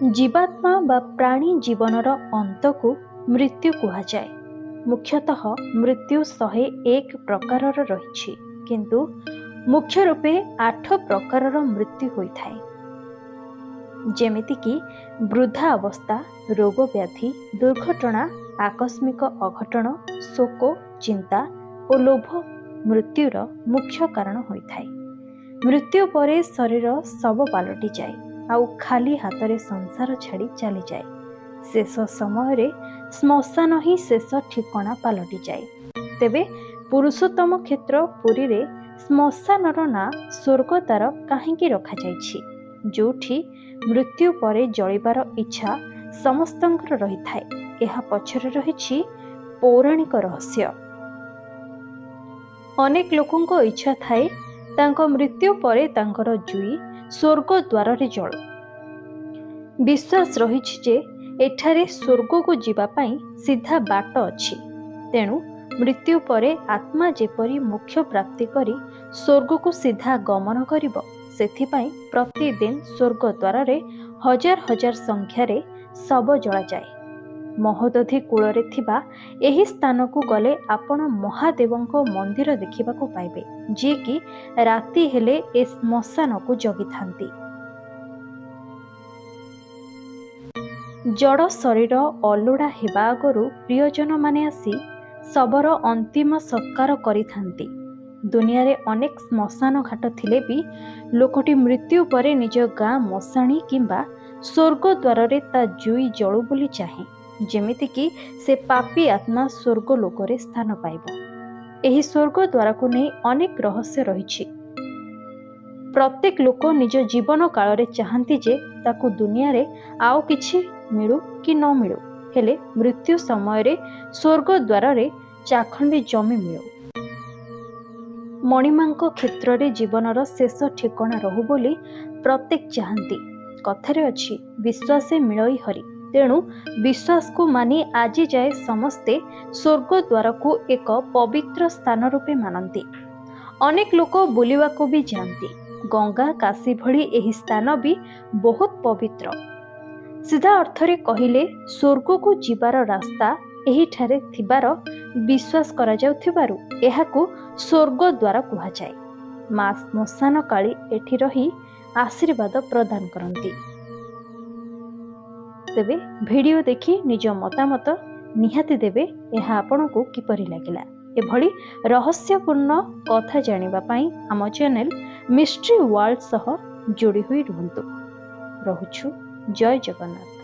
जीवात्मा बा प्राणी जीवनर अंत को मृत्यु कुहाଯାଏ। मुख्यतः मृत्यु 101 प्रकारर रही किंतु मुख्य रूपे 8 प्रकारर मृत्यु होइथाए। जेमिति कि वृद्धा अवस्था, रोग व्याधि, दुर्घटना, आकस्मिक अघटन, शोक, चिंता और लोभ मृत्युर मुख्य कारण होइथाए। मृत्यु परे शरीर सब पालटि जाए आउ खाली हाथ संसार छाड़ी चली जाए। शेष समय रे श्मशान ही शेष ठिकाना पालटि जाए। तेबे पुरुषोत्तम क्षेत्र पुरी रे श्मशानर ना स्वर्गद्वार काहींकी रखा जाइछि, जोठी मृत्यु परे जलिबार इच्छा समस्तंकर रही थाए। एहा पछरे रहिछि पौराणिक रहस्य। अनेक लोकंको इच्छा थाए तांको मृत्यु परे तांकर जुई स्वर्ग द्वार रे जळु। विश्वास रहिछि जे एठारे स्वर्ग को जीवा पाई सीधा बाट अछि। तेणु मृत्यु परे आत्मा जेपरी मोक्ष प्राप्ति करी स्वर्ग को सीधा गमन करिब, सेथिपाई प्रतिदिन स्वर्ग द्वार रे हजार हजार संख्या रे शव जळा जाए। महोदधि कूल रे थिबा एही स्थान को गले आपण महादेवंको मंदिर देखिबाको पाइबे, जे कि राति हेले ए श्मशान को जगी थांती। जड़ शरीर अलोड़ा हेबा आगरू प्रियजन माने आसी शबर अंतिम सत्कार करिथांती। दुनिया रे अनेक श्मशान घाट थिले भी लोकटी मृत्यु परे निज गाँ मशाणी किंबा स्वर्ग द्वार रे ता जुई जळु बोली चाहे, जेमिति कि से पापी आत्मा स्वर्ग लोकरे स्थान पाइब। एही स्वर्ग द्वार को नहीं अनेक रहस्य रहिछि। प्रत्येक लोक निज जीवन काल रे चाहंती जे ताकू दुनिया रे आउ किछि मिलू कि न मिलू, हेले मृत्यु समय रे स्वर्ग द्वार रे चाखंडी जमी मिलू। मणिमांको क्षेत्र रे जीवनर शेष ठिकाना रहू बोली प्रत्येक चाहंती। कथारे अछि विश्वासे मिलई हरि। तेणु विश्वास को मानी आजी जाए समस्ते स्वर्ग द्वार को एक पवित्र स्थान रूपे मानती। अनेक लोक बुलिवा को भी जानती। गंगा काशी भली एही स्थान भी बहुत पवित्र। सीधा अर्थरे कहिले स्वर्ग को जीवार रास्ता एही ठारे थिबार विश्वास करा जाउथिबारु एहाकू स्वर्ग द्वार कुहा जाए। मां श्मशान काली एठी रही आशीर्वाद प्रदान करंती। तेबे वीडियो देखि निज मतामत निहाती देबे। एहा आपनकू किपरि लागिला। एभली रहस्यपूर्ण कथा जानिबा पाई आम चैनल मिस्ट्री वर्ल्ड सह जोड़ी हुई रुहंतु। रहुछु। जय जगन्नाथ।